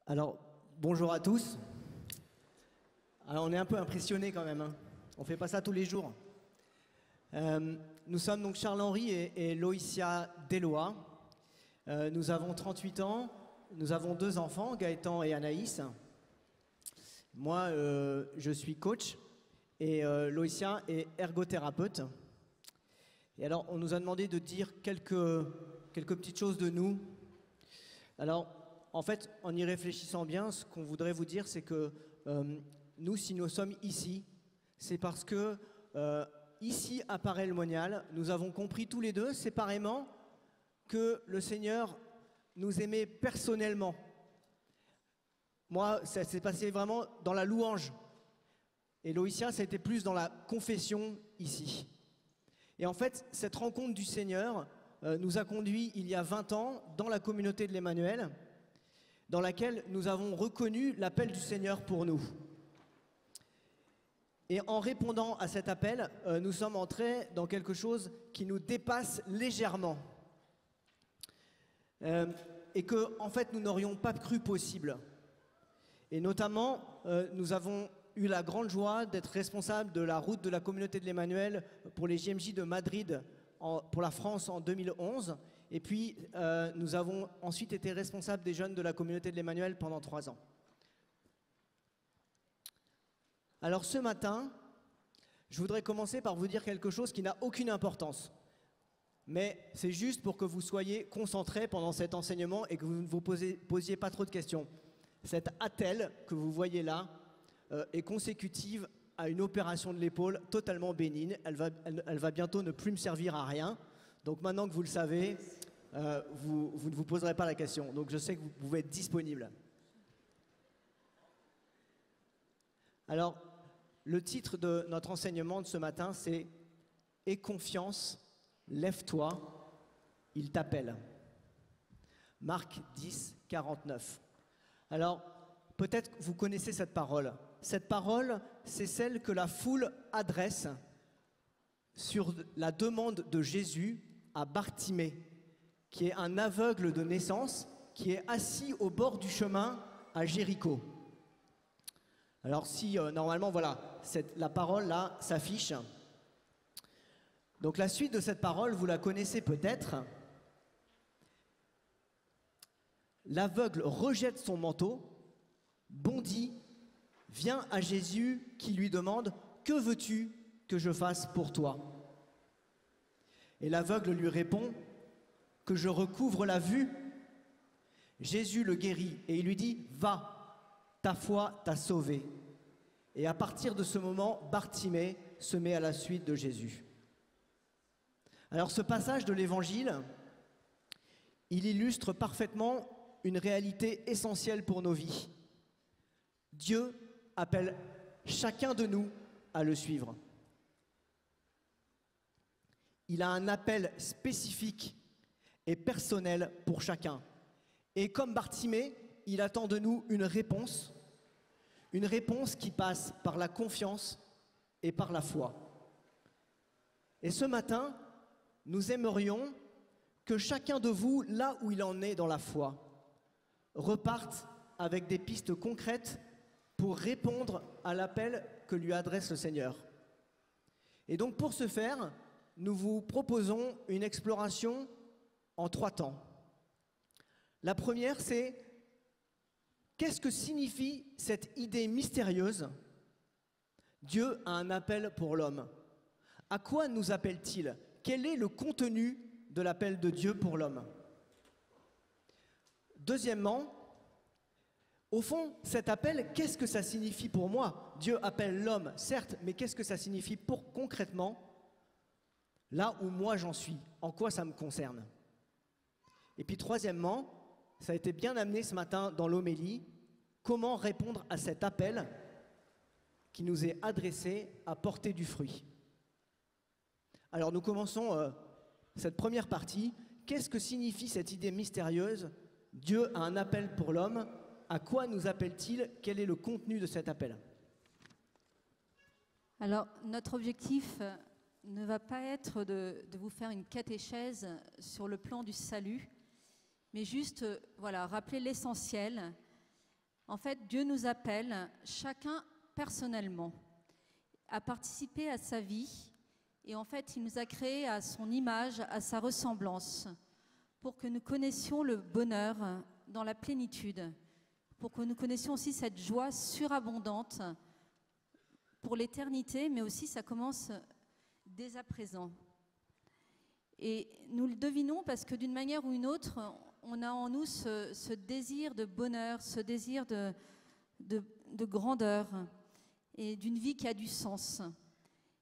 Alors, bonjour à tous. Alors, on est un peu impressionnés quand même, hein. On ne fait pas ça tous les jours. Nous sommes donc Charles-Henri et Loïcia Deloa. Nous avons 38 ans. Nous avons 2 enfants, Gaëtan et Anaïs. Moi, je suis coach et Loïcia est ergothérapeute. Et alors, on nous a demandé de dire quelques petites choses de nous. Alors, en fait, en y réfléchissant bien, ce qu'on voudrait vous dire, c'est que nous, si nous sommes ici, c'est parce que ici, à Paray-le-Monial, nous avons compris tous les deux, séparément, que le Seigneur nous aimait personnellement. Moi, ça s'est passé vraiment dans la louange. Et Loïcia, ça a été plus dans la confession ici. Et en fait, cette rencontre du Seigneur nous a conduits il y a 20 ans dans la communauté de l'Emmanuel, dans laquelle nous avons reconnu l'appel du Seigneur pour nous. Et en répondant à cet appel, nous sommes entrés dans quelque chose qui nous dépasse légèrement. Et que, en fait, nous n'aurions pas cru possible. Et notamment, nous avons eu la grande joie d'être responsables de la route de la communauté de l'Emmanuel pour les JMJ de Madrid pour la France en 2011. Et puis, nous avons ensuite été responsables des jeunes de la communauté de l'Emmanuel pendant 3 ans. Alors ce matin, je voudrais commencer par vous dire quelque chose qui n'a aucune importance. Mais c'est juste pour que vous soyez concentrés pendant cet enseignement et que vous ne vous posiez pas trop de questions. Cette attelle que vous voyez là est consécutive à une opération de l'épaule totalement bénigne. Elle va bientôt ne plus me servir à rien. Donc maintenant que vous le savez, vous ne vous poserez pas la question. Donc je sais que vous pouvez être disponible. Alors, le titre de notre enseignement de ce matin, c'est « Aie confiance, lève-toi, il t'appelle ». Marc 10, 49. Alors, peut-être que vous connaissez cette parole. Cette parole, c'est celle que la foule adresse sur la demande de Jésus à Bartimée, qui est un aveugle de naissance, qui est assis au bord du chemin à Jéricho. Alors si, normalement, voilà, la parole là s'affiche. Donc la suite de cette parole, vous la connaissez peut-être. L'aveugle rejette son manteau, bondit, vient à Jésus qui lui demande « Que veux-tu que je fasse pour toi ?» Et l'aveugle lui répond « Que je recouvre la vue ?» Jésus le guérit et il lui dit « Va, ta foi t'a sauvé. » Et à partir de ce moment, Bartimée se met à la suite de Jésus. Alors ce passage de l'Évangile, il illustre parfaitement une réalité essentielle pour nos vies. Dieu appelle chacun de nous à le suivre. Il a un appel spécifique et personnel pour chacun. Et comme Bartimée, il attend de nous une réponse qui passe par la confiance et par la foi. Et ce matin, nous aimerions que chacun de vous, là où il en est dans la foi, reparte avec des pistes concrètes pour répondre à l'appel que lui adresse le Seigneur. Et donc pour ce faire, nous vous proposons une exploration en 3 temps. La première, c'est qu'est-ce que signifie cette idée mystérieuse? Dieu a un appel pour l'homme. À quoi nous appelle-t-il? Quel est le contenu de l'appel de Dieu pour l'homme? Deuxièmement, au fond, cet appel, qu'est-ce que ça signifie pour moi? Dieu appelle l'homme, certes, mais qu'est-ce que ça signifie pour concrètement, là où moi j'en suis? En quoi ça me concerne? Et puis troisièmement, ça a été bien amené ce matin dans l'homélie, comment répondre à cet appel qui nous est adressé à porter du fruit. Alors nous commençons cette première partie. Qu'est-ce que signifie cette idée mystérieuse? Dieu a un appel pour l'homme. À quoi nous appelle-t-il? Quel est le contenu de cet appel? Alors, notre objectif ne va pas être de vous faire une catéchèse sur le plan du salut, mais juste, voilà, rappeler l'essentiel, En fait, Dieu nous appelle, chacun personnellement, à participer à sa vie. Et en fait, il nous a créés à son image, à sa ressemblance, pour que nous connaissions le bonheur dans la plénitude, pour que nous connaissions aussi cette joie surabondante pour l'éternité, mais aussi ça commence dès à présent. Et nous le devinons parce que d'une manière ou une autre, on a en nous ce désir de bonheur, ce désir de grandeur et d'une vie qui a du sens.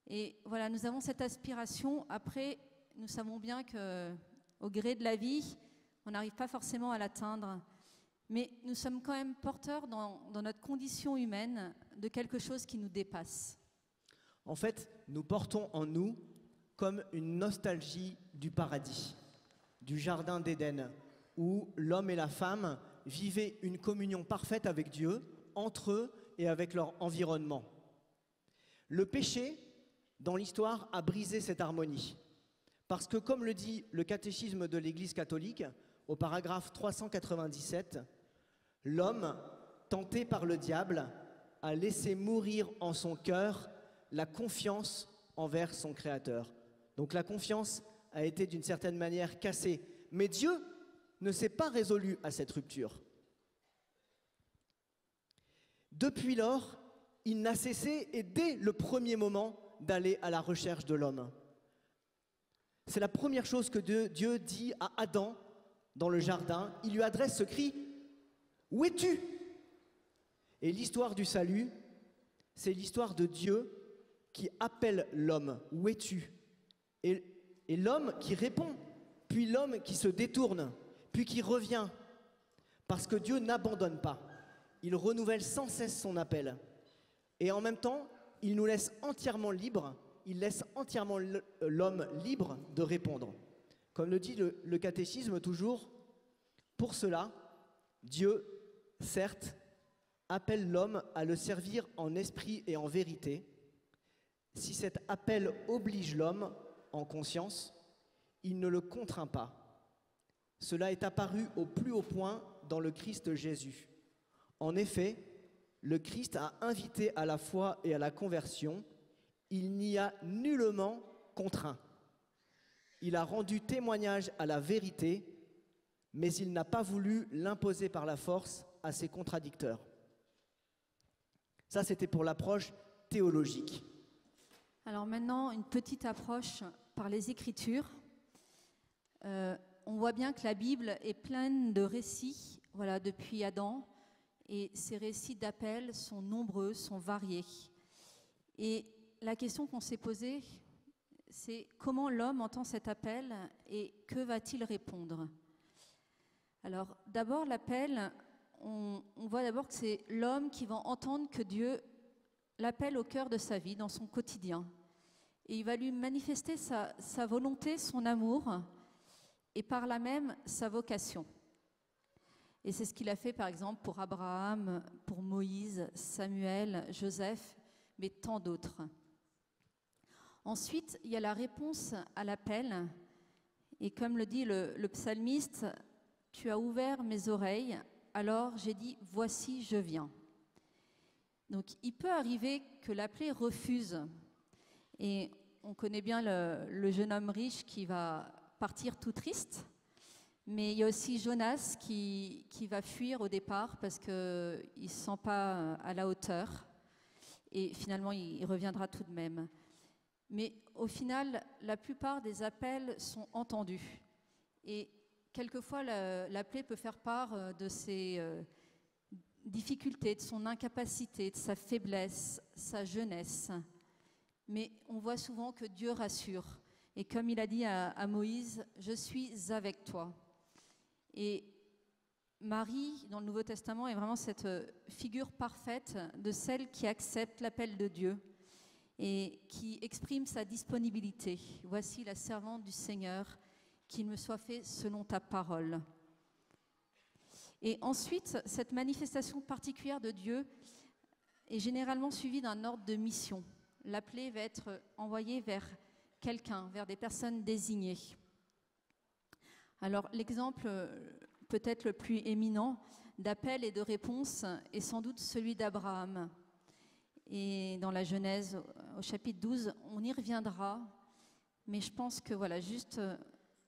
Et voilà, nous avons cette aspiration. Après, nous savons bien qu'au gré de la vie, on n'arrive pas forcément à l'atteindre. Mais nous sommes quand même porteurs dans notre condition humaine de quelque chose qui nous dépasse. En fait, nous portons en nous comme une nostalgie du paradis, du jardin d'Éden, où l'homme et la femme vivaient une communion parfaite avec Dieu, entre eux et avec leur environnement. Le péché, dans l'histoire, a brisé cette harmonie. Parce que, comme le dit le catéchisme de l'Église catholique, au paragraphe 397, l'homme, tenté par le diable, a laissé mourir en son cœur la confiance envers son Créateur. Donc la confiance a été d'une certaine manière cassée. Mais Dieu ne s'est pas résolu à cette rupture. Depuis lors, il n'a cessé, et dès le premier moment, d'aller à la recherche de l'homme. C'est la première chose que Dieu dit à Adam dans le jardin. Il lui adresse ce cri « Où es-tu » Et l'histoire du salut, c'est l'histoire de Dieu qui appelle l'homme « Où es-tu » et l'homme qui répond, puis l'homme qui se détourne, puis qui revient. Parce que Dieu n'abandonne pas. Il renouvelle sans cesse son appel. Et en même temps, il nous laisse entièrement libres, il laisse entièrement l'homme libre de répondre. Comme le dit le catéchisme toujours, pour cela, Dieu, certes, appelle l'homme à le servir en esprit et en vérité. Si cet appel oblige l'homme en conscience, il ne le contraint pas. Cela est apparu au plus haut point dans le Christ Jésus. En effet, le Christ a invité à la foi et à la conversion. Il n'y a nullement contraint. Il a rendu témoignage à la vérité, mais il n'a pas voulu l'imposer par la force à ses contradicteurs. Ça, c'était pour l'approche théologique. Alors maintenant, une petite approche par les Écritures. On voit bien que la Bible est pleine de récits, voilà, depuis Adam, et ces récits d'appel sont nombreux, sont variés. Et la question qu'on s'est posée, c'est comment l'homme entend cet appel et que va-t-il répondre? Alors d'abord, l'appel, on voit d'abord que c'est l'homme qui va entendre que Dieu l'appelle au cœur de sa vie, dans son quotidien. Et il va lui manifester sa volonté, son amour, et par là même sa vocation. Et c'est ce qu'il a fait par exemple pour Abraham, pour Moïse, Samuel, Joseph, mais tant d'autres. Ensuite, il y a la réponse à l'appel. Et comme le dit le psalmiste, « Tu as ouvert mes oreilles, alors j'ai dit, voici, je viens ». Donc il peut arriver que l'appelé refuse. Et on connaît bien le jeune homme riche qui va partir tout triste. Mais il y a aussi Jonas qui va fuir au départ parce qu'il ne se sent pas à la hauteur. Et finalement, il reviendra tout de même. Mais au final, la plupart des appels sont entendus. Et quelquefois, l'appelé peut faire part de ses difficultés, de son incapacité, de sa faiblesse, sa jeunesse. Mais on voit souvent que Dieu rassure. Et comme il a dit à Moïse, « Je suis avec toi ». Et Marie, dans le Nouveau Testament, est vraiment cette figure parfaite de celle qui accepte l'appel de Dieu et qui exprime sa disponibilité. « Voici la servante du Seigneur, qu'il me soit fait selon ta parole ». Et ensuite, cette manifestation particulière de Dieu est généralement suivie d'un ordre de mission. L'appelé va être envoyé vers quelqu'un, vers des personnes désignées. Alors, l'exemple peut-être le plus éminent, d'appel et de réponse est sans doute celui d'Abraham. Et dans la Genèse, au chapitre 12, on y reviendra. Mais je pense que voilà, juste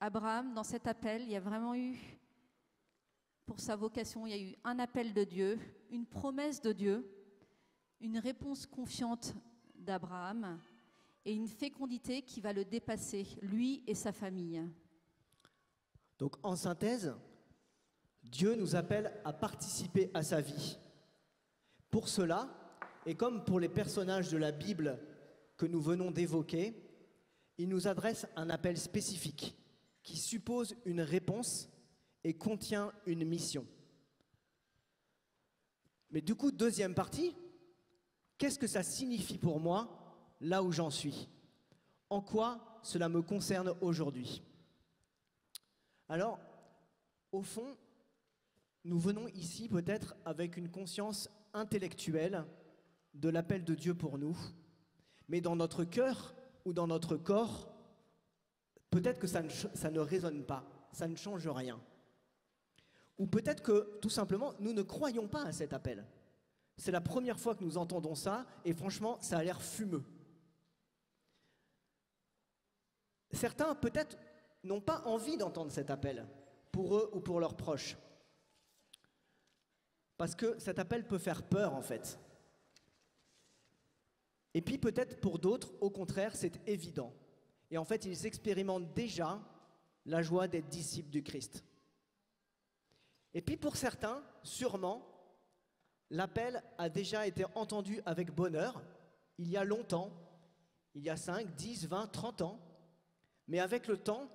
Abraham, dans cet appel, il y a vraiment eu, pour sa vocation, il y a eu un appel de Dieu, une promesse de Dieu, une réponse confiante d'Abraham et une fécondité qui va le dépasser, lui et sa famille. Donc en synthèse, Dieu nous appelle à participer à sa vie. Pour cela, et comme pour les personnages de la Bible que nous venons d'évoquer, il nous adresse un appel spécifique qui suppose une réponse et contient une mission. Mais du coup, deuxième partie, qu'est-ce que ça signifie pour moi là où j'en suis? En quoi cela me concerne aujourd'hui? Alors, au fond, nous venons ici peut-être avec une conscience intellectuelle de l'appel de Dieu pour nous, mais dans notre cœur ou dans notre corps, peut-être que ça ne résonne pas, ça ne change rien. Ou peut-être que, tout simplement, nous ne croyons pas à cet appel. C'est la première fois que nous entendons ça, et franchement, ça a l'air fumeux. Certains, peut-être, n'ont pas envie d'entendre cet appel, pour eux ou pour leurs proches. Parce que cet appel peut faire peur, en fait. Et puis peut-être pour d'autres, au contraire, c'est évident. Et en fait, ils expérimentent déjà la joie d'être disciples du Christ. Et puis pour certains, sûrement, l'appel a déjà été entendu avec bonheur, il y a longtemps, il y a 5, 10, 20, 30 ans. Mais avec le temps,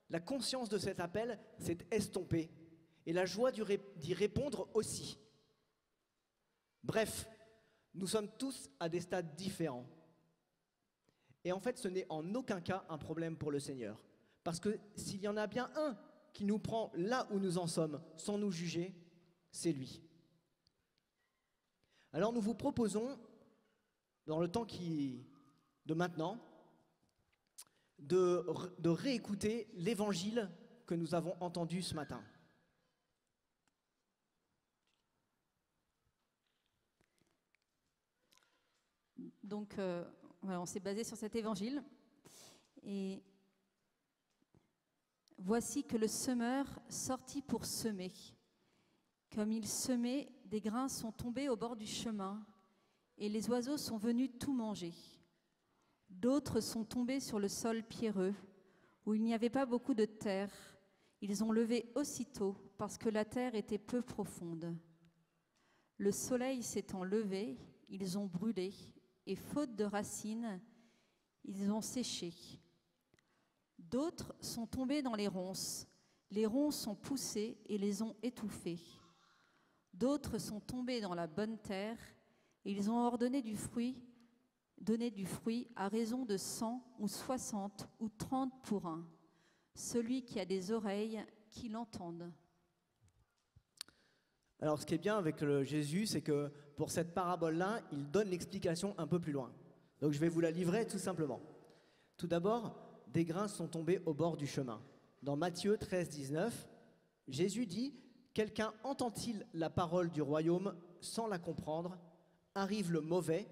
la conscience de cet appel s'est estompée et la joie d'y répondre aussi. Bref, nous sommes tous à des stades différents. Et en fait, ce n'est en aucun cas un problème pour le Seigneur. Parce que s'il y en a bien un qui nous prend là où nous en sommes sans nous juger, c'est lui. Alors nous vous proposons, dans le temps de maintenant, de réécouter l'évangile que nous avons entendu ce matin. Donc, voilà, on s'est basé sur cet évangile. Et voici que le semeur sortit pour semer. Comme il semait, des grains sont tombés au bord du chemin, et les oiseaux sont venus tout manger. D'autres sont tombés sur le sol pierreux, où il n'y avait pas beaucoup de terre. Ils ont levé aussitôt, parce que la terre était peu profonde. Le soleil s'étant levé, ils ont brûlé, et faute de racines, ils ont séché. D'autres sont tombés dans les ronces ont poussé et les ont étouffés. D'autres sont tombés dans la bonne terre, et ils ont donné du fruit à raison de 100 ou 60 ou 30 pour un. Celui qui a des oreilles, qu'il entende. Alors, ce qui est bien avec Jésus, c'est que pour cette parabole-là, il donne l'explication un peu plus loin. Donc, je vais vous la livrer tout simplement. Tout d'abord, des grains sont tombés au bord du chemin. Dans Matthieu 13, 19, Jésus dit « Quelqu'un entend-il la parole du royaume sans la comprendre? Arrive le mauvais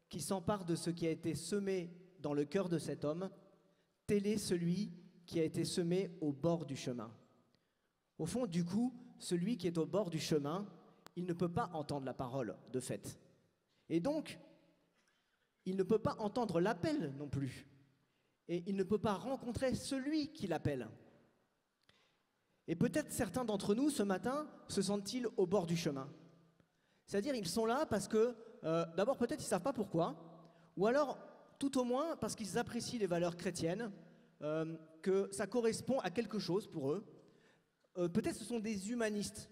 qui s'empare de ce qui a été semé dans le cœur de cet homme. Tel est celui qui a été semé au bord du chemin. » Au fond, du coup, celui qui est au bord du chemin, il ne peut pas entendre la parole, de fait. Et donc, il ne peut pas entendre l'appel non plus. Et il ne peut pas rencontrer celui qui l'appelle. Et peut-être certains d'entre nous, ce matin, se sentent-ils au bord du chemin. C'est-à-dire, ils sont là parce que, d'abord, peut-être ils ne savent pas pourquoi, ou alors, tout au moins, parce qu'ils apprécient les valeurs chrétiennes, que ça correspond à quelque chose pour eux. Peut-être ce sont des humanistes.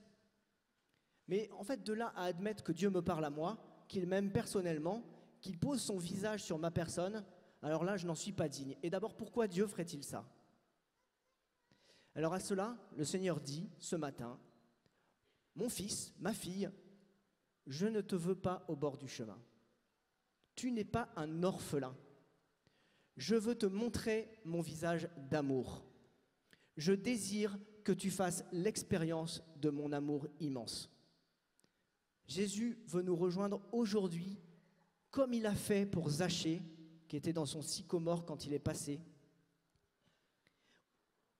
Mais en fait, de là à admettre que Dieu me parle à moi, qu'il m'aime personnellement, qu'il pose son visage sur ma personne, alors là, je n'en suis pas digne. Et d'abord, pourquoi Dieu ferait-il ça? Alors à cela, le Seigneur dit, ce matin, « Mon fils, ma fille, je ne te veux pas au bord du chemin. Tu n'es pas un orphelin. Je veux te montrer mon visage d'amour. Je désire que tu fasses l'expérience de mon amour immense. Jésus veut nous rejoindre aujourd'hui, comme il a fait pour Zachée, qui était dans son sycomore quand il est passé,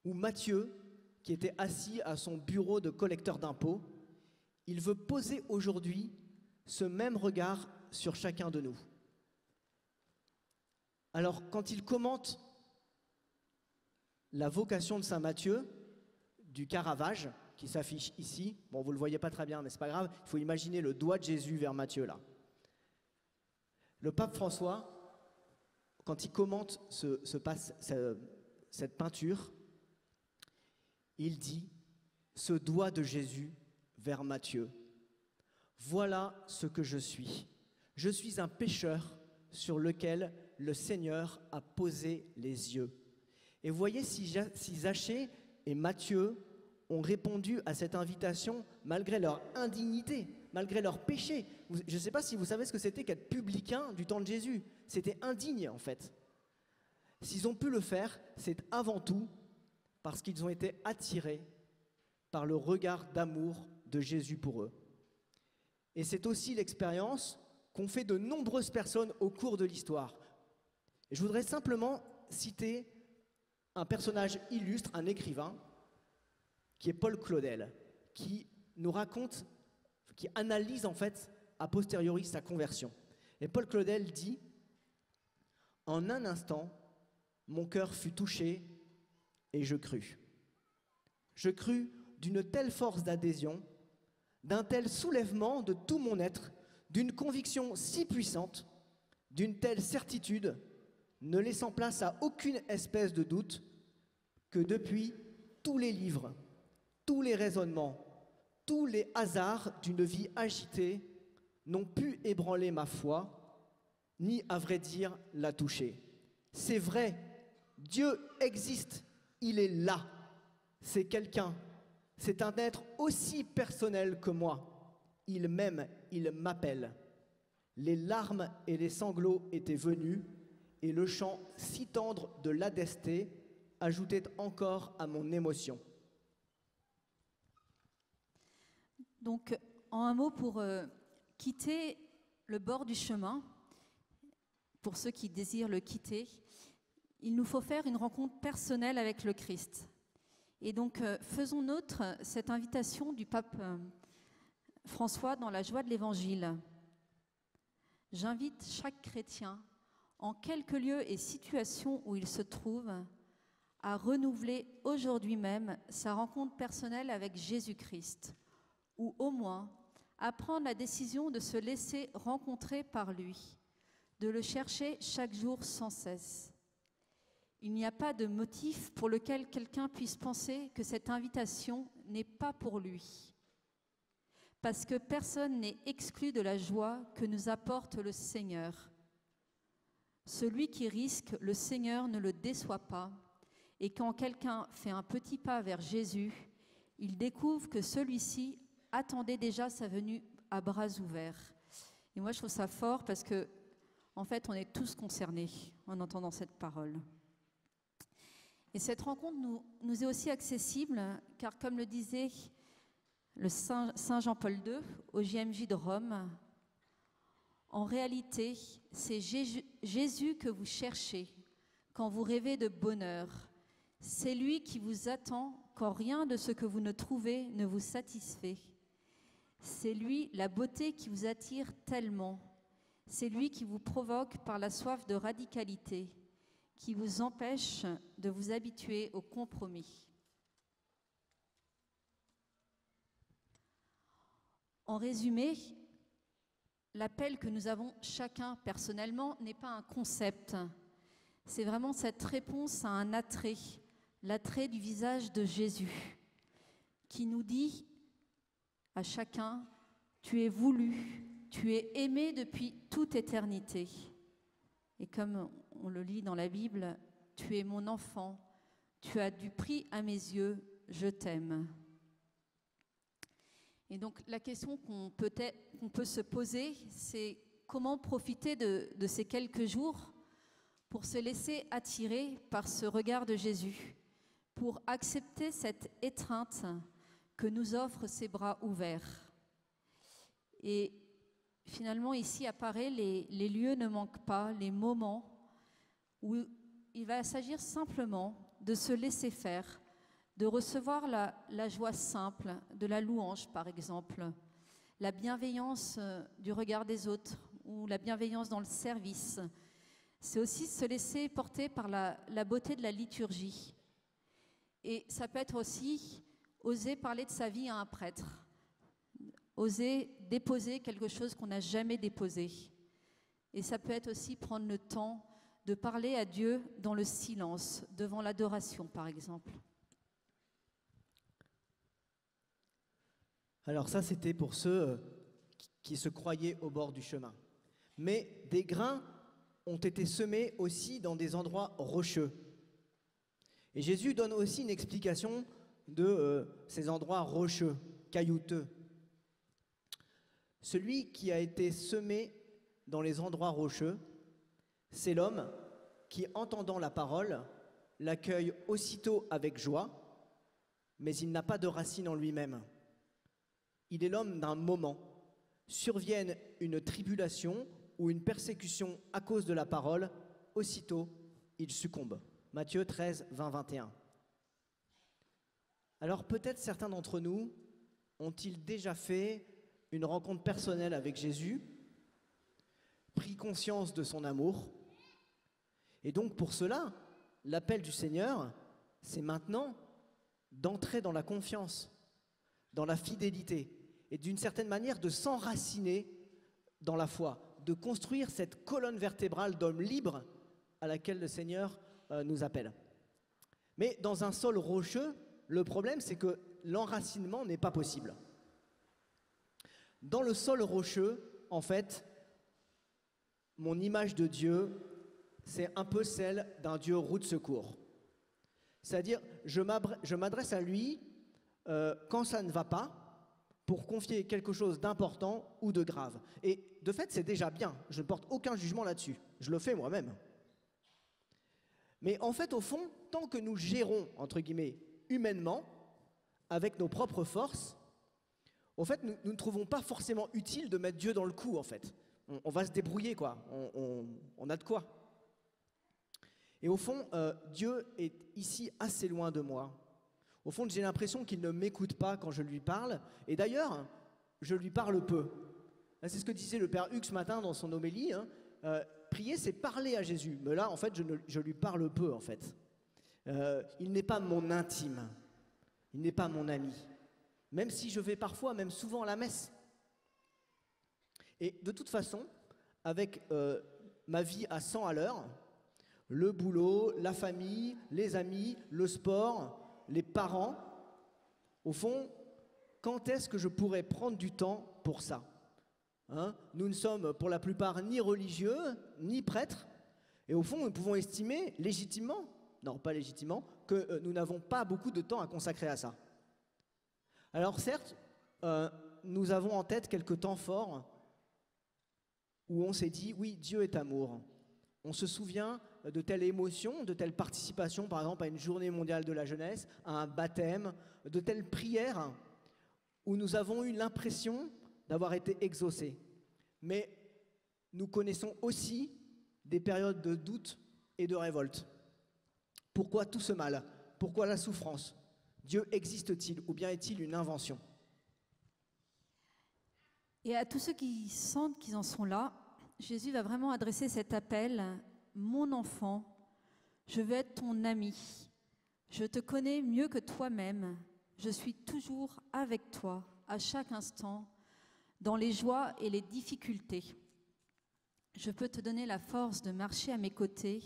ou Matthieu, qui était assis à son bureau de collecteur d'impôts. Il veut poser aujourd'hui ce même regard sur chacun de nous. Alors, quand il commente la vocation de saint Matthieu, du Caravage, qui s'affiche ici, bon, vous ne le voyez pas très bien, mais ce n'est pas grave, il faut imaginer le doigt de Jésus vers Matthieu, là. Le pape François, quand il commente cette peinture, il dit « Ce doigt de Jésus vers Matthieu, voilà ce que je suis. Je suis un pécheur sur lequel le Seigneur a posé les yeux. » Et vous voyez, si Zachée et Matthieu ont répondu à cette invitation malgré leur indignité, malgré leur péché. Je ne sais pas si vous savez ce que c'était qu'être publicain du temps de Jésus. C'était indigne, en fait. S'ils ont pu le faire, c'est avant tout parce qu'ils ont été attirés par le regard d'amour de Jésus pour eux. Et c'est aussi l'expérience qu'ont fait de nombreuses personnes au cours de l'histoire. Et je voudrais simplement citer un personnage illustre, un écrivain, qui est Paul Claudel, qui nous raconte, qui analyse en fait a posteriori sa conversion. Et Paul Claudel dit « En un instant, mon cœur fut touché et je crus. Je crus d'une telle force d'adhésion, d'un tel soulèvement de tout mon être, d'une conviction si puissante, d'une telle certitude, ne laissant place à aucune espèce de doute, que depuis tous les livres, tous les raisonnements, tous les hasards d'une vie agitée n'ont pu ébranler ma foi, ni à vrai dire la toucher. C'est vrai, Dieu existe, il est là, c'est quelqu'un, c'est un être aussi personnel que moi. Il m'aime, il m'appelle. Les larmes et les sanglots étaient venus, et le chant si tendre de l'Adesté ajoutait encore à mon émotion. Donc, en un mot, pour quitter le bord du chemin, pour ceux qui désirent le quitter, il nous faut faire une rencontre personnelle avec le Christ. Et donc, faisons nôtre cette invitation du pape François dans la joie de l'Évangile. J'invite chaque chrétien, en quelque lieu et situation où il se trouve, à renouveler aujourd'hui même sa rencontre personnelle avec Jésus-Christ, ou au moins à prendre la décision de se laisser rencontrer par lui, de le chercher chaque jour sans cesse. Il n'y a pas de motif pour lequel quelqu'un puisse penser que cette invitation n'est pas pour lui, parce que personne n'est exclu de la joie que nous apporte le Seigneur. Celui qui risque, le Seigneur ne le déçoit pas, et quand quelqu'un fait un petit pas vers Jésus, il découvre que celui-ci attendait déjà sa venue à bras ouverts. Et moi, je trouve ça fort parce que, en fait, on est tous concernés en entendant cette parole. Et cette rencontre nous est aussi accessible, car comme le disait le Saint Jean-Paul II au JMJ de Rome, en réalité, c'est Jésus que vous cherchez quand vous rêvez de bonheur. C'est lui qui vous attend quand rien de ce que vous ne trouvez ne vous satisfait. C'est lui, la beauté qui vous attire tellement. C'est lui qui vous provoque par la soif de radicalité, qui vous empêche de vous habituer au compromis. En résumé, l'appel que nous avons chacun personnellement n'est pas un concept. C'est vraiment cette réponse à un attrait, l'attrait du visage de Jésus, qui nous dit à chacun, tu es voulu, tu es aimé depuis toute éternité. Et comme on le lit dans la Bible, tu es mon enfant, tu as du prix à mes yeux, je t'aime. Et donc la question qu'on peut se poser, c'est comment profiter de ces quelques jours pour se laisser attirer par ce regard de Jésus, pour accepter cette étreinte que nous offrent ses bras ouverts. Et finalement, ici apparaît les lieux ne manquent pas, les moments où il va s'agir simplement de se laisser faire, de recevoir la joie simple de la louange, par exemple, la bienveillance du regard des autres ou la bienveillance dans le service. C'est aussi se laisser porter par la beauté de la liturgie. Et ça peut être aussi oser parler de sa vie à un prêtre, oser déposer quelque chose qu'on n'a jamais déposé. Et ça peut être aussi prendre le temps de parler à Dieu dans le silence, devant l'adoration, par exemple. Alors ça, c'était pour ceux qui se croyaient au bord du chemin. Mais des grains ont été semés aussi dans des endroits rocheux. Et Jésus donne aussi une explication de ces endroits rocheux, caillouteux. Celui qui a été semé dans les endroits rocheux, c'est l'homme qui, entendant la parole, l'accueille aussitôt avec joie, mais il n'a pas de racine en lui-même. Il est l'homme d'un moment. Survienne une tribulation ou une persécution à cause de la parole, aussitôt il succombe. Matthieu 13, 20, 21. Alors peut-être certains d'entre nous ont-ils déjà fait une rencontre personnelle avec Jésus, pris conscience de son amour. Et donc pour cela, l'appel du Seigneur, c'est maintenant d'entrer dans la confiance, dans la fidélité, et d'une certaine manière de s'enraciner dans la foi, de construire cette colonne vertébrale d'hommes libres à laquelle le Seigneur nous appelle. Mais dans un sol rocheux, le problème c'est que l'enracinement n'est pas possible. Dans le sol rocheux, en fait, mon image de Dieu, c'est un peu celle d'un Dieu roue de secours. C'est-à-dire, je m'adresse à lui quand ça ne va pas, pour confier quelque chose d'important ou de grave. Et de fait, c'est déjà bien. Je ne porte aucun jugement là-dessus. Je le fais moi-même. Mais en fait, au fond, tant que nous gérons, entre guillemets, humainement, avec nos propres forces, en fait, nous ne trouvons pas forcément utile de mettre Dieu dans le coup, en fait. On va se débrouiller, quoi. On a de quoi. Et au fond, Dieu est ici assez loin de moi. Au fond, j'ai l'impression qu'il ne m'écoute pas quand je lui parle. Et d'ailleurs, je lui parle peu. C'est ce que disait le Père Hugues ce matin dans son homélie. Prier, c'est parler à Jésus. Mais là, en fait, je lui parle peu, en fait. Il n'est pas mon intime. Il n'est pas mon ami. Même si je vais parfois, même souvent à la messe. Et de toute façon, avec ma vie à 100 à l'heure, le boulot, la famille, les amis, le sport, les parents, au fond, quand est-ce que je pourrais prendre du temps pour ça ? Nous ne sommes pour la plupart ni religieux, ni prêtres, et au fond, nous pouvons estimer légitimement, non pas légitimement, que nous n'avons pas beaucoup de temps à consacrer à ça. Alors certes, nous avons en tête quelques temps forts où on s'est dit, oui, Dieu est amour. On se souvient de telle émotion, de telle participation, par exemple à une journée mondiale de la jeunesse, à un baptême, de telles prières où nous avons eu l'impression d'avoir été exaucés. Mais nous connaissons aussi des périodes de doute et de révolte. Pourquoi tout ce mal ? Pourquoi la souffrance ? Dieu existe-t-il ou bien est-il une invention ? Et à tous ceux qui sentent qu'ils en sont là, Jésus va vraiment adresser cet appel. Mon enfant, je veux être ton ami. Je te connais mieux que toi-même. Je suis toujours avec toi, à chaque instant, dans les joies et les difficultés. Je peux te donner la force de marcher à mes côtés.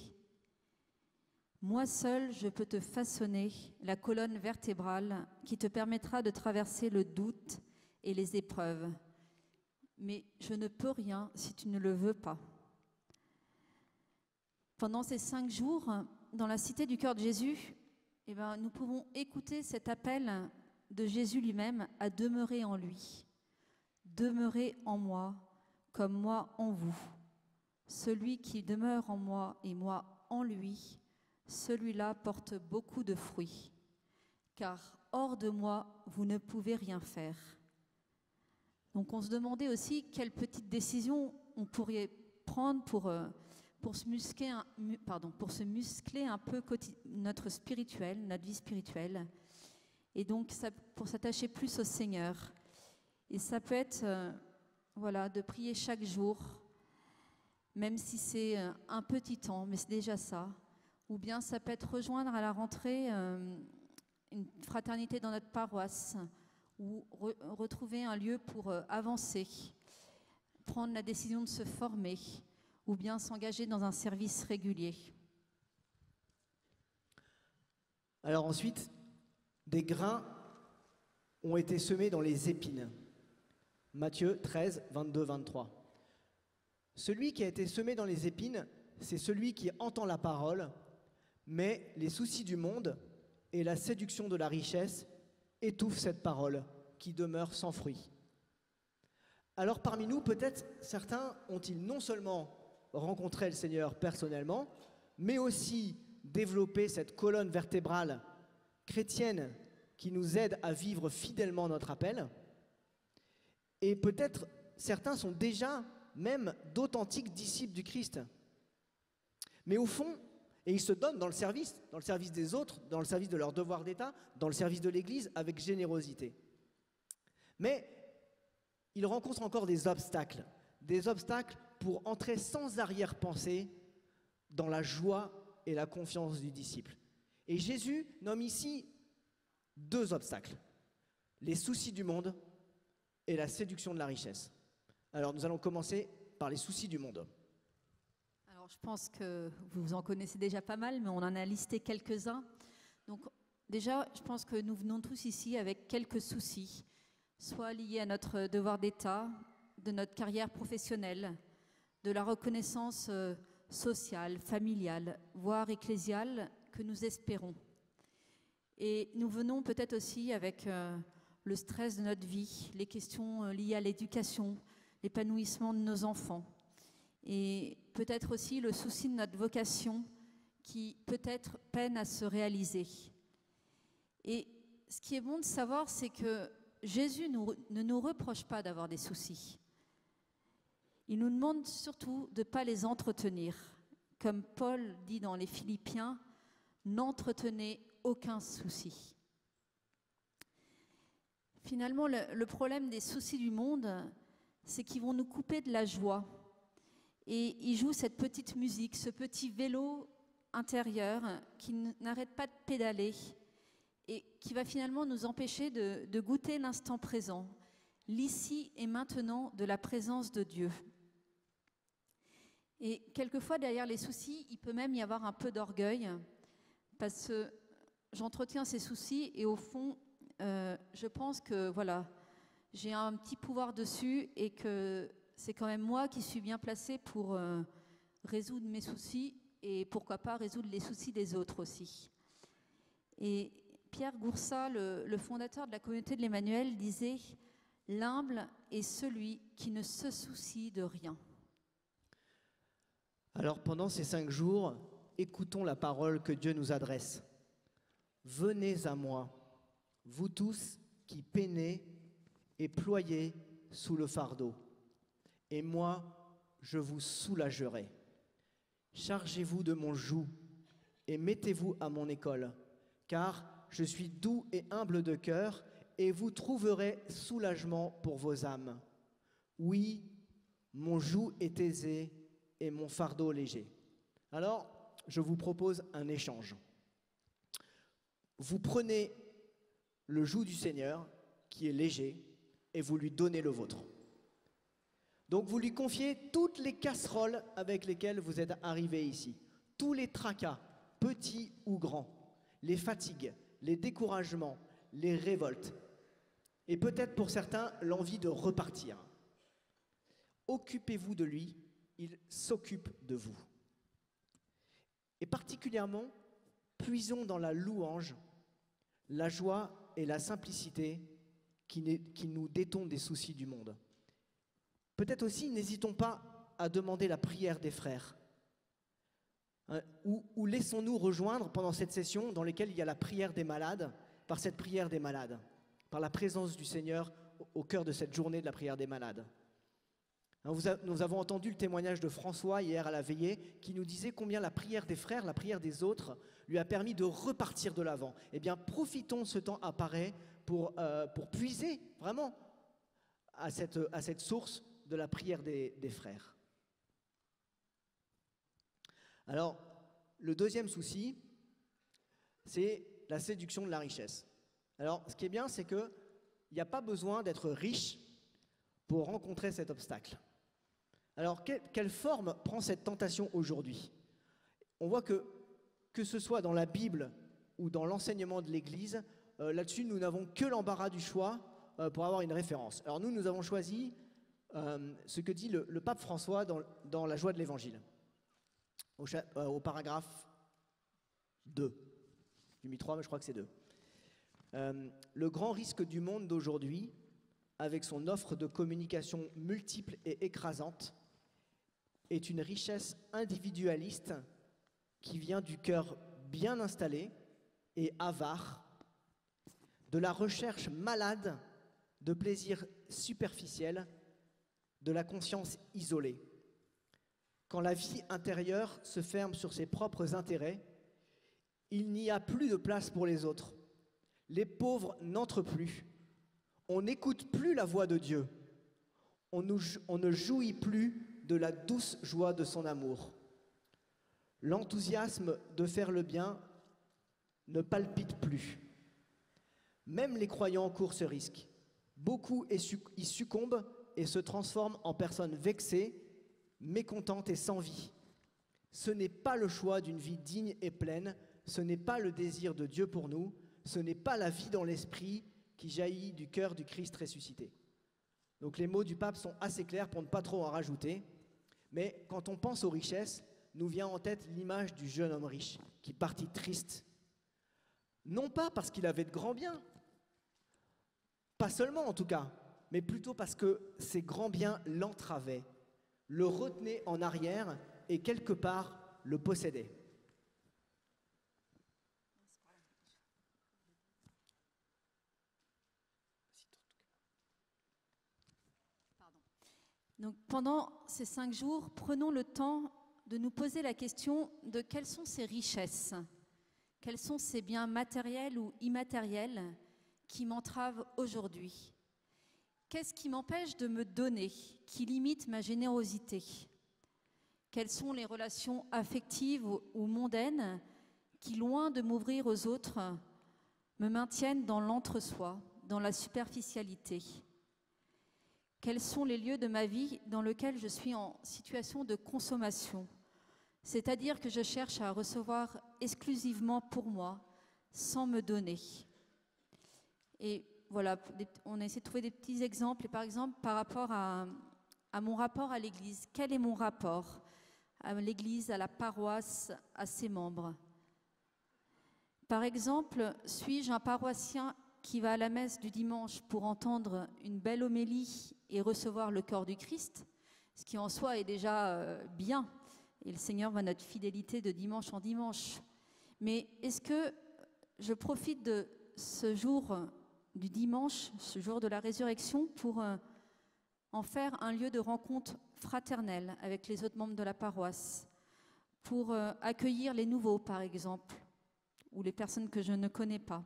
Moi seul, je peux te façonner la colonne vertébrale qui te permettra de traverser le doute et les épreuves. Mais je ne peux rien si tu ne le veux pas. Pendant ces 5 jours, dans la cité du cœur de Jésus, nous pouvons écouter cet appel de Jésus lui-même à demeurer en lui. Demeurez en moi, comme moi en vous. Celui qui demeure en moi et moi en lui, celui-là porte beaucoup de fruits. Car hors de moi, vous ne pouvez rien faire. Donc on se demandait aussi quelles petites décisions on pourrait prendre pour se muscler un peu notre vie spirituelle. Et donc pour s'attacher plus au Seigneur. Et ça peut être de prier chaque jour, même si c'est un petit temps, mais c'est déjà ça. Ou bien ça peut être rejoindre à la rentrée une fraternité dans notre paroisse, ou retrouver un lieu pour avancer, prendre la décision de se former, ou bien s'engager dans un service régulier. Alors ensuite, des grains ont été semés dans les épines. Matthieu 13, 22, 23. Celui qui a été semé dans les épines, c'est celui qui entend la parole, mais les soucis du monde et la séduction de la richesse étouffent cette parole qui demeure sans fruit. Alors parmi nous, peut-être certains ont-ils non seulement rencontré le Seigneur personnellement, mais aussi développé cette colonne vertébrale chrétienne qui nous aide à vivre fidèlement notre appel. Et peut-être certains sont déjà même d'authentiques disciples du Christ. Mais au fond, et ils se donnent dans le service des autres, dans le service de leur devoir d'État, dans le service de l'Église, avec générosité. Mais ils rencontrent encore des obstacles pour entrer sans arrière-pensée dans la joie et la confiance du disciple. Et Jésus nomme ici 2 obstacles, les soucis du monde et la séduction de la richesse. Alors nous allons commencer par les soucis du monde. Alors je pense que vous en connaissez déjà pas mal, mais on en a listé quelques-uns. Donc déjà, je pense que nous venons tous ici avec quelques soucis, soit liés à notre devoir d'État, de notre carrière professionnelle, de la reconnaissance sociale, familiale, voire ecclésiale que nous espérons. Et nous venons peut-être aussi avec le stress de notre vie, les questions liées à l'éducation, l'épanouissement de nos enfants, et peut-être aussi le souci de notre vocation qui peut-être peine à se réaliser. Et ce qui est bon de savoir, c'est que Jésus ne nous reproche pas d'avoir des soucis. Il nous demande surtout de ne pas les entretenir. Comme Paul dit dans les Philippiens, n'entretenez aucun souci. Finalement, le problème des soucis du monde, c'est qu'ils vont nous couper de la joie. Et ils jouent cette petite musique, ce petit vélo intérieur qui n'arrête pas de pédaler et qui va finalement nous empêcher de goûter l'instant présent, l'ici et maintenant de la présence de Dieu. Et quelquefois, derrière les soucis, il peut même y avoir un peu d'orgueil, parce que j'entretiens ces soucis et au fond, je pense que j'ai un petit pouvoir dessus et que c'est quand même moi qui suis bien placée pour résoudre mes soucis et pourquoi pas résoudre les soucis des autres aussi. Et Pierre Goursat, le fondateur de la communauté de l'Emmanuel, disait « L'humble est celui qui ne se soucie de rien ». Alors pendant ces 5 jours, écoutons la parole que Dieu nous adresse. « Venez à moi, vous tous qui peinez et ployez sous le fardeau, et moi, je vous soulagerai. Chargez-vous de mon joug et mettez-vous à mon école, car je suis doux et humble de cœur, et vous trouverez soulagement pour vos âmes. Oui, mon joug est aisé et mon fardeau léger. » Alors, je vous propose un échange. Vous prenez le joug du Seigneur, qui est léger, et vous lui donnez le vôtre. Donc vous lui confiez toutes les casseroles avec lesquelles vous êtes arrivés ici, tous les tracas, petits ou grands, les fatigues, les découragements, les révoltes, et peut-être pour certains l'envie de repartir. Occupez-vous de lui, il s'occupe de vous. Et particulièrement, puisons dans la louange, la joie et la simplicité qui nous détournent des soucis du monde. Peut-être aussi, n'hésitons pas à demander la prière des frères. Ou laissons-nous rejoindre pendant cette session dans laquelle il y a la prière des malades, par cette prière des malades, par la présence du Seigneur au cœur de cette journée de la prière des malades. Nous avons entendu le témoignage de François hier à la veillée qui nous disait combien la prière des frères, la prière des autres lui a permis de repartir de l'avant. Eh bien, profitons de ce temps appareil pour puiser vraiment à cette source de la prière des frères. Alors, le deuxième souci, c'est la séduction de la richesse. Alors, ce qui est bien, c'est qu'il n'y a pas besoin d'être riche pour rencontrer cet obstacle. Alors, quelle forme prend cette tentation aujourd'hui? On voit que ce soit dans la Bible ou dans l'enseignement de l'Église, là-dessus, nous n'avons que l'embarras du choix pour avoir une référence. Alors nous avons choisi ce que dit le pape François dans La joie de l'Évangile, au paragraphe 2. J'ai mis 3, mais je crois que c'est 2. Le grand risque du monde d'aujourd'hui, avec son offre de communication multiple et écrasante, est une richesse individualiste qui vient du cœur bien installé et avare, de la recherche malade de plaisirs superficiels, de la conscience isolée. Quand la vie intérieure se ferme sur ses propres intérêts, il n'y a plus de place pour les autres. Les pauvres n'entrent plus. On n'écoute plus la voix de Dieu. On ne jouit plus de la douce joie de son amour. L'enthousiasme de faire le bien ne palpite plus. Même les croyants courent ce risque. Beaucoup y succombent et se transforment en personnes vexées, mécontentes et sans vie. Ce n'est pas le choix d'une vie digne et pleine, ce n'est pas le désir de Dieu pour nous, ce n'est pas la vie dans l'esprit qui jaillit du cœur du Christ ressuscité. Donc les mots du pape sont assez clairs pour ne pas trop en rajouter. Mais quand on pense aux richesses, nous vient en tête l'image du jeune homme riche qui partit triste. Non pas parce qu'il avait de grands biens, pas seulement en tout cas, mais plutôt parce que ces grands biens l'entravaient, le retenaient en arrière et quelque part le possédaient. Donc, pendant ces 5 jours, prenons le temps de nous poser la question de quelles sont ces richesses, quels sont ces biens matériels ou immatériels qui m'entravent aujourd'hui. Qu'est-ce qui m'empêche de me donner, qui limite ma générosité? Quelles sont les relations affectives ou mondaines qui, loin de m'ouvrir aux autres, me maintiennent dans l'entre-soi, dans la superficialité? Quels sont les lieux de ma vie dans lesquels je suis en situation de consommation, c'est-à-dire que je cherche à recevoir exclusivement pour moi, sans me donner? Et voilà, on a essayé de trouver des petits exemples. Et par exemple, par rapport à mon rapport à l'Église, quel est mon rapport à l'Église, à la paroisse, à ses membres? Par exemple, suis-je un paroissien qui va à la messe du dimanche pour entendre une belle homélie et recevoir le corps du Christ, ce qui en soi est déjà bien, et le Seigneur voit notre fidélité de dimanche en dimanche. Mais est-ce que je profite de ce jour du dimanche, ce jour de la résurrection, pour en faire un lieu de rencontre fraternelle avec les autres membres de la paroisse, pour accueillir les nouveaux, par exemple, ou les personnes que je ne connais pas?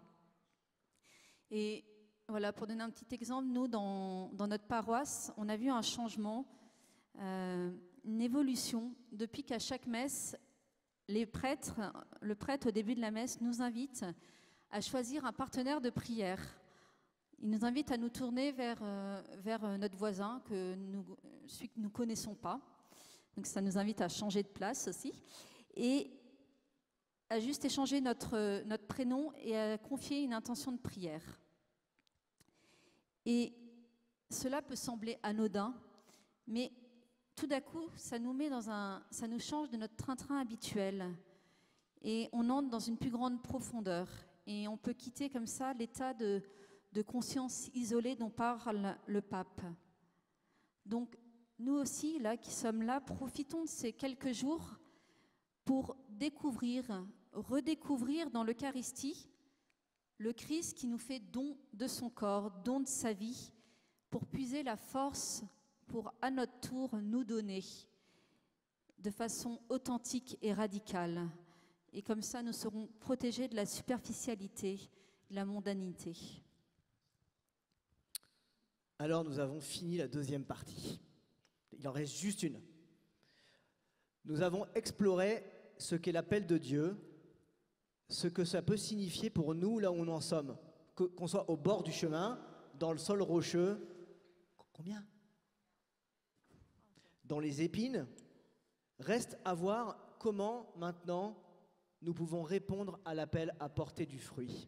Et voilà, pour donner un petit exemple, nous, dans notre paroisse, on a vu un changement, une évolution, depuis qu'à chaque messe, le prêtre, au début de la messe, nous invite à choisir un partenaire de prière. Il nous invite à nous tourner vers notre voisin, celui que nous ne connaissons pas. Donc ça nous invite à changer de place aussi. Et à juste échanger notre prénom et à confier une intention de prière. Et cela peut sembler anodin, mais tout d'un coup, ça nous change de notre train-train habituel. Et on entre dans une plus grande profondeur. Et on peut quitter comme ça l'état de conscience isolée dont parle le pape. Donc, nous aussi, là, qui sommes là, profitons de ces quelques jours pour redécouvrir dans l'Eucharistie le Christ qui nous fait don de son corps, don de sa vie, pour puiser la force pour à notre tour nous donner de façon authentique et radicale. Et comme ça, nous serons protégés de la superficialité, de la mondanité. Alors nous avons fini la deuxième partie. Il en reste juste une. Nous avons exploré ce qu'est l'appel de Dieu, ce que ça peut signifier pour nous là où nous en sommes, qu'on soit au bord du chemin, dans le sol rocheux, combien ? Dans les épines. Reste à voir comment maintenant nous pouvons répondre à l'appel à porter du fruit.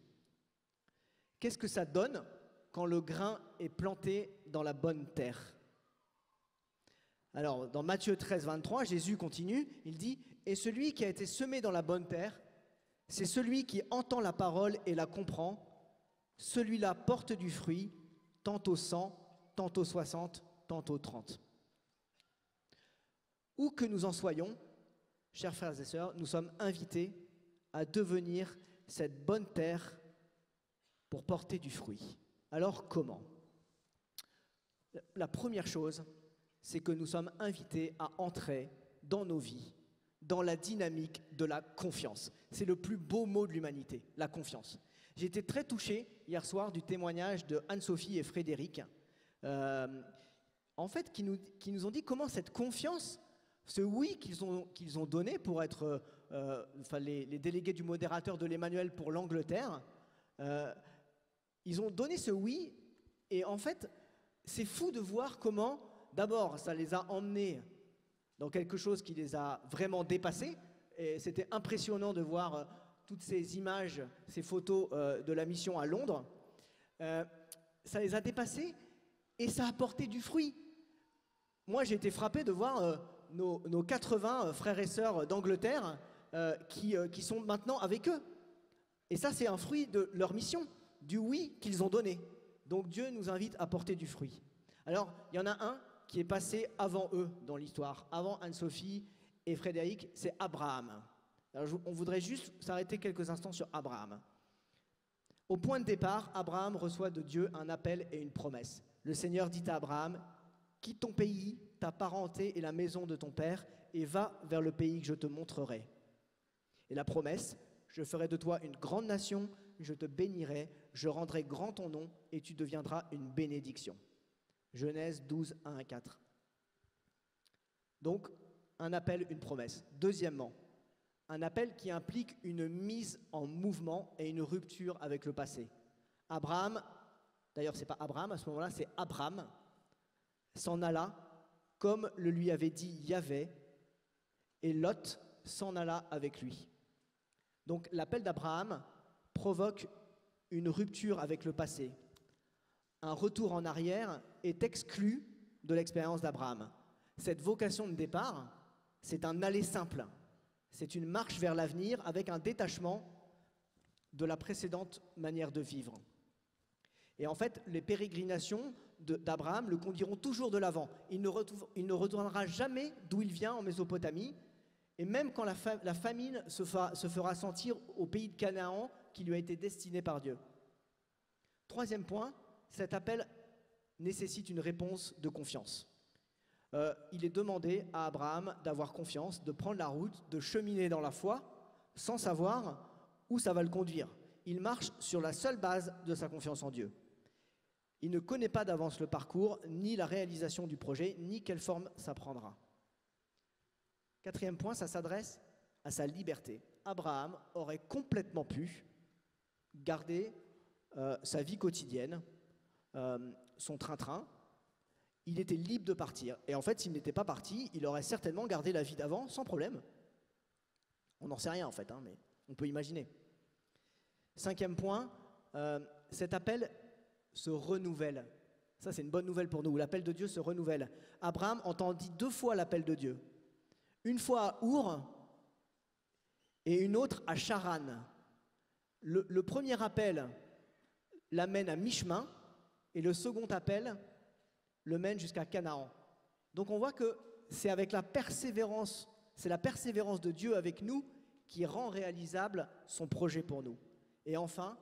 Qu'est-ce que ça donne quand le grain est planté dans la bonne terre ? Alors, dans Matthieu 13, 23, Jésus continue, il dit « Et celui qui a été semé dans la bonne terre, c'est celui qui entend la parole et la comprend. Celui-là porte du fruit, tantôt 100, tantôt 60, tantôt 30. » Où que nous en soyons, chers frères et sœurs, nous sommes invités à devenir cette bonne terre pour porter du fruit. Alors comment ? La première chose, c'est que nous sommes invités à entrer dans nos vies, dans la dynamique de la confiance. C'est le plus beau mot de l'humanité, la confiance. J'ai été très touché hier soir du témoignage de Anne-Sophie et Frédéric, en fait, qui nous ont dit comment cette confiance, ce oui qu'ils ont donné pour être les délégués du modérateur de l'Emmanuel pour l'Angleterre, ils ont donné ce oui, et en fait, c'est fou de voir comment, d'abord, ça les a emmenés dans quelque chose qui les a vraiment dépassés, et c'était impressionnant de voir toutes ces images, ces photos de la mission à Londres. Ça les a dépassés, et ça a porté du fruit. Moi, j'ai été frappé de voir nos 80 frères et sœurs d'Angleterre qui sont maintenant avec eux. Et ça, c'est un fruit de leur mission, du oui qu'ils ont donné. Donc Dieu nous invite à porter du fruit. Alors, il y en a un qui est passé avant eux dans l'histoire, avant Anne-Sophie et Frédéric, c'est Abraham. Alors, on voudrait juste s'arrêter quelques instants sur Abraham. Au point de départ, Abraham reçoit de Dieu un appel et une promesse. Le Seigneur dit à Abraham, « Quitte ton pays, ta parenté et la maison de ton père, et va vers le pays que je te montrerai. » Et la promesse, « Je ferai de toi une grande nation, je te bénirai, je rendrai grand ton nom, et tu deviendras une bénédiction. » Genèse 12, 1 à 4. Donc, un appel, une promesse. Deuxièmement, un appel qui implique une mise en mouvement et une rupture avec le passé. Abraham, d'ailleurs c'est pas Abraham à ce moment-là, c'est Abram, s'en alla comme le lui avait dit Yahvé, et Lot s'en alla avec lui. Donc l'appel d'Abraham provoque une rupture avec le passé. Un retour en arrière est exclu de l'expérience d'Abraham. Cette vocation de départ, c'est un aller simple. C'est une marche vers l'avenir avec un détachement de la précédente manière de vivre. Et en fait, les pérégrinations d'Abraham le conduiront toujours de l'avant. Il ne retournera jamais d'où il vient en Mésopotamie. Et même quand la famine se fera sentir au pays de Canaan qui lui a été destiné par Dieu. Troisième point, cet appel nécessite une réponse de confiance. Il est demandé à Abraham d'avoir confiance, de prendre la route, de cheminer dans la foi, sans savoir où ça va le conduire. Il marche sur la seule base de sa confiance en Dieu. Il ne connaît pas d'avance le parcours, ni la réalisation du projet, ni quelle forme ça prendra. Quatrième point, ça s'adresse à sa liberté. Abraham aurait complètement pu garder sa vie quotidienne, son train-train. Il était libre de partir. Et en fait, s'il n'était pas parti, il aurait certainement gardé la vie d'avant sans problème. On n'en sait rien en fait, mais on peut imaginer. Cinquième point, cet appel se renouvelle. Ça, c'est une bonne nouvelle pour nous. L'appel de Dieu se renouvelle. Abraham entendit 2 fois l'appel de Dieu. Une fois à Our et une autre à Charan. Le premier appel l'amène à mi-chemin et le second appel le mène jusqu'à Canaan. Donc on voit que c'est avec la persévérance, c'est la persévérance de Dieu avec nous qui rend réalisable son projet pour nous. Et enfin,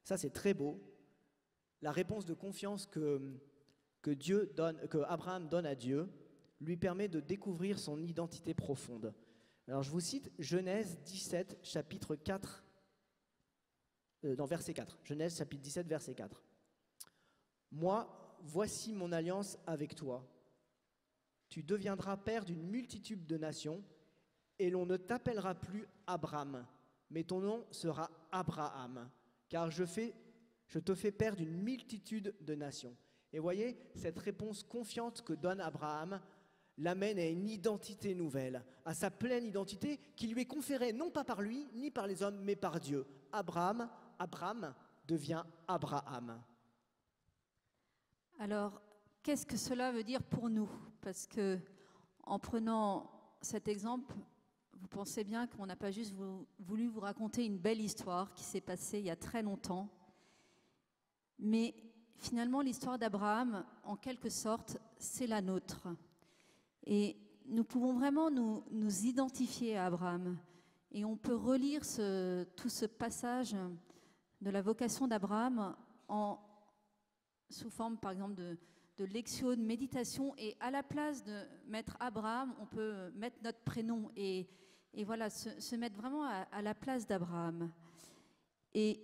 ça c'est très beau, la réponse de confiance que que Abraham donne à Dieu lui permet de découvrir son identité profonde. Alors je vous cite Genèse 17, chapitre 4, dans verset 4. Genèse chapitre 17, verset 4. « Moi, voici mon alliance avec toi. Tu deviendras père d'une multitude de nations, et l'on ne t'appellera plus Abram, mais ton nom sera Abraham, car je te fais père d'une multitude de nations. » Et voyez, cette réponse confiante que donne Abraham l'amène à une identité nouvelle, à sa pleine identité qui lui est conférée non pas par lui, ni par les hommes, mais par Dieu. Abram devient Abraham. Alors, qu'est-ce que cela veut dire pour nous? Parce que, en prenant cet exemple, vous pensez bien qu'on n'a pas juste voulu vous raconter une belle histoire qui s'est passée il y a très longtemps, mais finalement, l'histoire d'Abraham, en quelque sorte, c'est la nôtre. Et nous pouvons vraiment nous identifier à Abraham. Et on peut relire tout ce passage de la vocation d'Abraham sous forme, par exemple, de lectio, de méditation. Et à la place de mettre Abraham, on peut mettre notre prénom et voilà, se mettre vraiment à la place d'Abraham. Et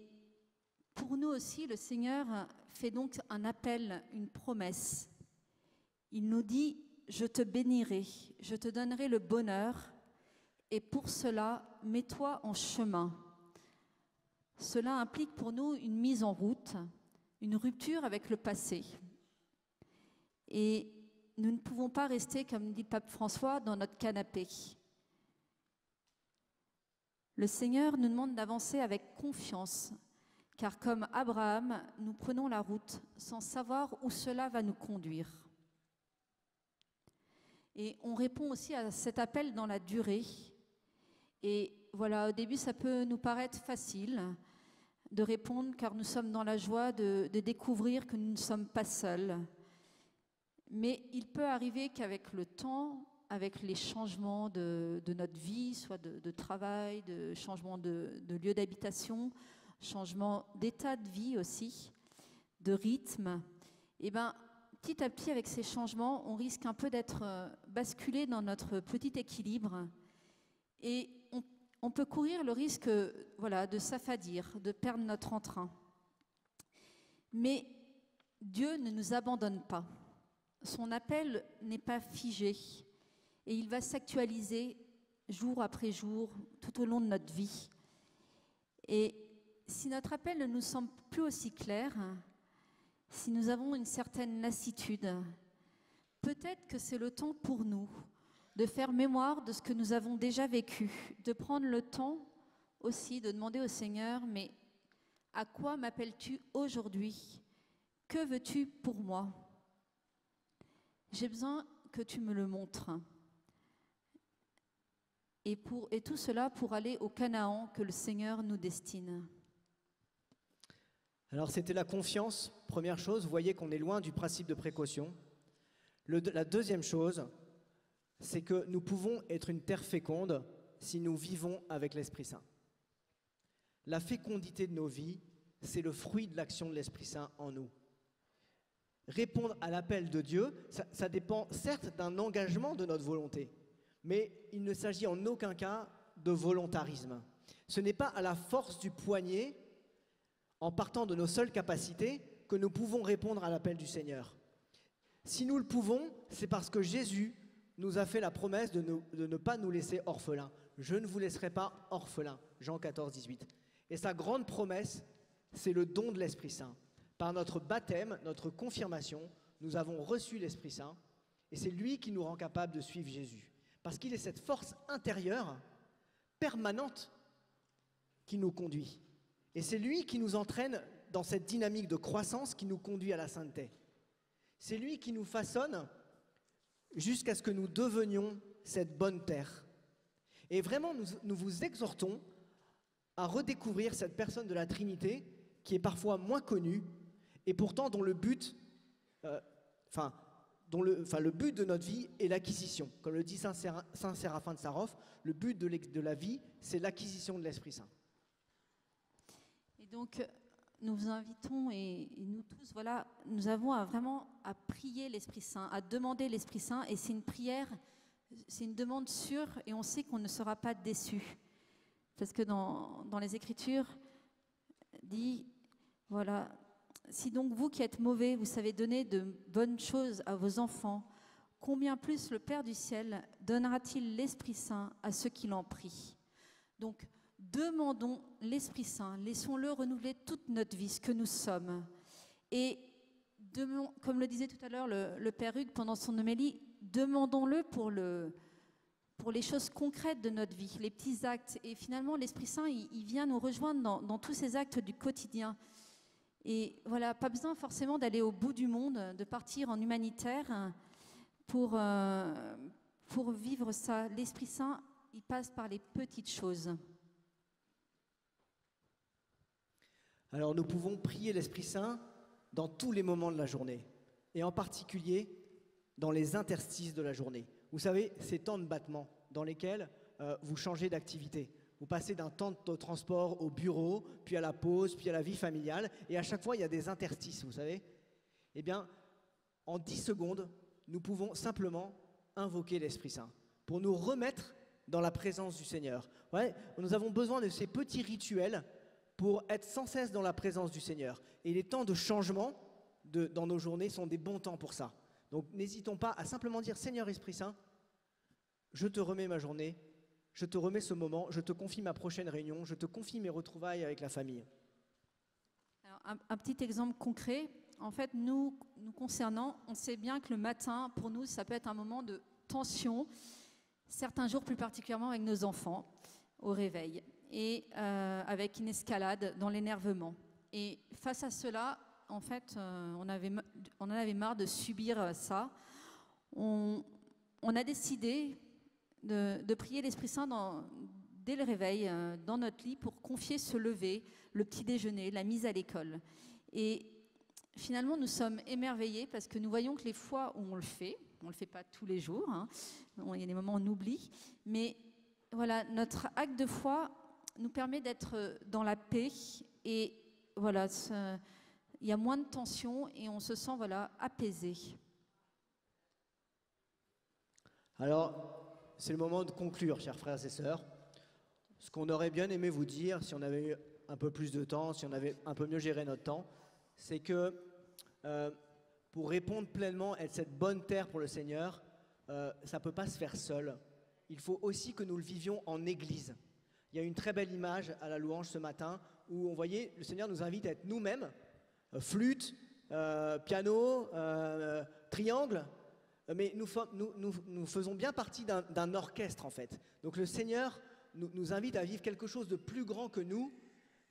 pour nous aussi, le Seigneur fait donc un appel, une promesse. Il nous dit « Je te bénirai, je te donnerai le bonheur, et pour cela, mets-toi en chemin. » Cela implique pour nous une mise en route, une rupture avec le passé. Et nous ne pouvons pas rester, comme dit Pape François, dans notre canapé. Le Seigneur nous demande d'avancer avec confiance, car comme Abraham, nous prenons la route sans savoir où cela va nous conduire. Et on répond aussi à cet appel dans la durée. Et voilà, au début, ça peut nous paraître facile de répondre, car nous sommes dans la joie de découvrir que nous ne sommes pas seuls. Mais il peut arriver qu'avec le temps, avec les changements de notre vie, soit de travail, de changement de lieu d'habitation, changement d'état de vie aussi, de rythme, et petit à petit, avec ces changements, on risque un peu d'être basculé dans notre petit équilibre et on peut courir le risque de s'affadir, de perdre notre entrain. Mais Dieu ne nous abandonne pas. Son appel n'est pas figé et il va s'actualiser jour après jour, tout au long de notre vie. Et si notre appel ne nous semble plus aussi clair, si nous avons une certaine lassitude, peut-être que c'est le temps pour nous de faire mémoire de ce que nous avons déjà vécu, de prendre le temps aussi de demander au Seigneur, mais à quoi m'appelles-tu aujourd'hui? Que veux-tu pour moi? J'ai besoin que tu me le montres. Et tout cela pour aller au Canaan que le Seigneur nous destine. Alors c'était la confiance, première chose. Vous voyez qu'on est loin du principe de précaution. La deuxième chose, c'est que nous pouvons être une terre féconde si nous vivons avec l'Esprit Saint. La fécondité de nos vies, c'est le fruit de l'action de l'Esprit Saint en nous. Répondre à l'appel de Dieu, ça dépend certes d'un engagement de notre volonté, mais il ne s'agit en aucun cas de volontarisme. Ce n'est pas à la force du poignet, en partant de nos seules capacités, que nous pouvons répondre à l'appel du Seigneur. Si nous le pouvons, c'est parce que Jésus nous a fait la promesse de ne pas nous laisser orphelins. Je ne vous laisserai pas orphelins, Jean 14, 18. Et sa grande promesse, c'est le don de l'Esprit Saint. Par notre baptême, notre confirmation, nous avons reçu l'Esprit Saint et c'est lui qui nous rend capables de suivre Jésus. Parce qu'il est cette force intérieure, permanente, qui nous conduit. Et c'est lui qui nous entraîne dans cette dynamique de croissance qui nous conduit à la sainteté. C'est lui qui nous façonne jusqu'à ce que nous devenions cette bonne terre. Et vraiment, nous vous exhortons à redécouvrir cette personne de la Trinité qui est parfois moins connue et pourtant dont le but, le but de notre vie est l'acquisition. Comme le dit Saint Séraphin de Sarov, le but de la vie, c'est l'acquisition de l'Esprit Saint. Et donc, nous vous invitons et nous tous, voilà, nous avons vraiment à prier l'Esprit Saint, à demander l'Esprit Saint, et c'est une prière, c'est une demande sûre, et on sait qu'on ne sera pas déçu. Parce que dans les Écritures, dit, voilà, si donc vous qui êtes mauvais, vous savez donner de bonnes choses à vos enfants, combien plus le Père du ciel donnera-t-il l'Esprit Saint à ceux qui l'en prient? Donc, demandons l'Esprit Saint, laissons-le renouveler toute notre vie, ce que nous sommes. Et comme le disait tout à l'heure le Père Hugues pendant son homélie, demandons-le pour les choses concrètes de notre vie, les petits actes. Et finalement, l'Esprit Saint, il vient nous rejoindre dans tous ces actes du quotidien. Et voilà, pas besoin forcément d'aller au bout du monde, de partir en humanitaire pour vivre ça. L'Esprit Saint, il passe par les petites choses. Alors nous pouvons prier l'Esprit Saint dans tous les moments de la journée, et en particulier dans les interstices de la journée. Vous savez, ces temps de battement dans lesquels vous changez d'activité. Vous passez d'un temps de transport au bureau, puis à la pause, puis à la vie familiale, et à chaque fois il y a des interstices, vous savez. Eh bien, en 10 secondes, nous pouvons simplement invoquer l'Esprit Saint pour nous remettre dans la présence du Seigneur. Ouais, nous avons besoin de ces petits rituels pour être sans cesse dans la présence du Seigneur. Et les temps de changement dans nos journées sont des bons temps pour ça. Donc n'hésitons pas à simplement dire « Seigneur Esprit Saint, je te remets ma journée, je te remets ce moment, je te confie ma prochaine réunion, je te confie mes retrouvailles avec la famille. » Alors, un petit exemple concret. En fait, nous concernant, on sait bien que le matin, pour nous, ça peut être un moment de tension, certains jours plus particulièrement avec nos enfants, au réveil, et avec une escalade dans l'énervement. Et face à cela, en fait, on en avait marre de subir ça. On a décidé de prier l'Esprit Saint dès le réveil, dans notre lit, pour confier ce lever, le petit déjeuner, la mise à l'école. Et finalement, nous sommes émerveillés parce que nous voyons que les fois où on le fait pas tous les jours, hein, il y a des moments où on oublie, mais voilà, notre acte de foi nous permet d'être dans la paix, et voilà, il y a moins de tension et on se sent voilà, apaisé. Alors, c'est le moment de conclure, chers frères et sœurs. Ce qu'on aurait bien aimé vous dire, si on avait eu un peu plus de temps, si on avait un peu mieux géré notre temps, c'est que pour répondre pleinement, être cette bonne terre pour le Seigneur, ça ne peut pas se faire seul. Il faut aussi que nous le vivions en Église. Il y a une très belle image à la louange ce matin où on voyait, le Seigneur nous invite à être nous-mêmes, flûte, piano, triangle, mais nous faisons bien partie d'un orchestre en fait. Donc le Seigneur nous invite à vivre quelque chose de plus grand que nous,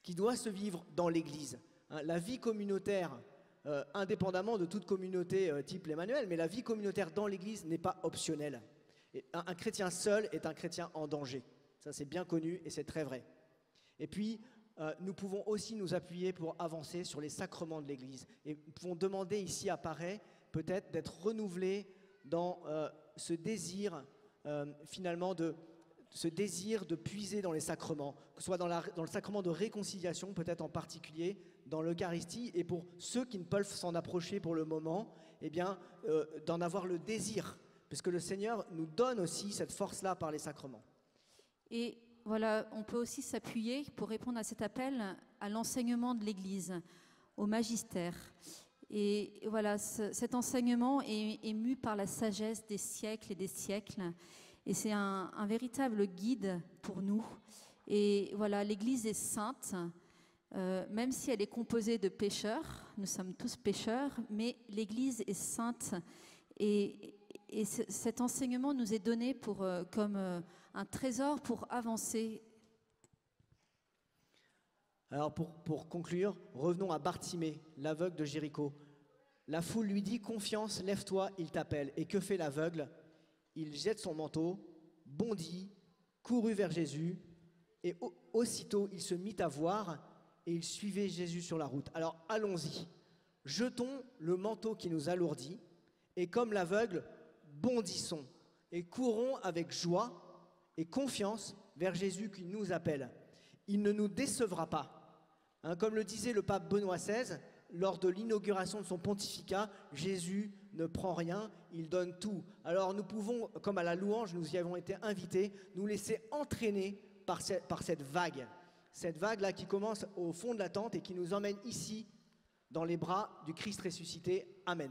qui doit se vivre dans l'Église. La vie communautaire, indépendamment de toute communauté type l'Emmanuel, mais la vie communautaire dans l'Église n'est pas optionnelle. Et un chrétien seul est un chrétien en danger. Ça, c'est bien connu et c'est très vrai. Et puis, nous pouvons aussi nous appuyer pour avancer sur les sacrements de l'Église. Et nous pouvons demander ici à Paray, peut-être, d'être renouvelés dans ce désir, finalement, ce désir de puiser dans les sacrements, que ce soit dans le sacrement de réconciliation, peut-être en particulier, dans l'Eucharistie, et pour ceux qui ne peuvent s'en approcher pour le moment, eh bien, d'en avoir le désir, puisque le Seigneur nous donne aussi cette force-là par les sacrements. Et voilà, on peut aussi s'appuyer, pour répondre à cet appel, à l'enseignement de l'Église, au magistère. Et voilà, cet enseignement est mu par la sagesse des siècles et des siècles. Et c'est un véritable guide pour nous. Et voilà, l'Église est sainte, même si elle est composée de pécheurs. Nous sommes tous pécheurs, mais l'Église est sainte. Et cet enseignement nous est donné comme un trésor pour avancer. Alors pour conclure, revenons à Bartimée, l'aveugle de Jéricho. La foule lui dit « Confiance, lève-toi, il t'appelle ». Et que fait l'aveugle ? Il jette son manteau, bondit, courut vers Jésus, et aussitôt il se mit à voir, et il suivait Jésus sur la route. Alors allons-y, jetons le manteau qui nous alourdit, et comme l'aveugle, bondissons, et courons avec joie et confiance vers Jésus qui nous appelle. Il ne nous décevra pas. Hein, comme le disait le pape Benoît XVI, lors de l'inauguration de son pontificat, Jésus ne prend rien, il donne tout. Alors nous pouvons, comme à la louange, nous y avons été invités, nous laisser entraîner par cette vague. Cette vague-là qui commence au fond de la tente et qui nous emmène ici, dans les bras du Christ ressuscité. Amen.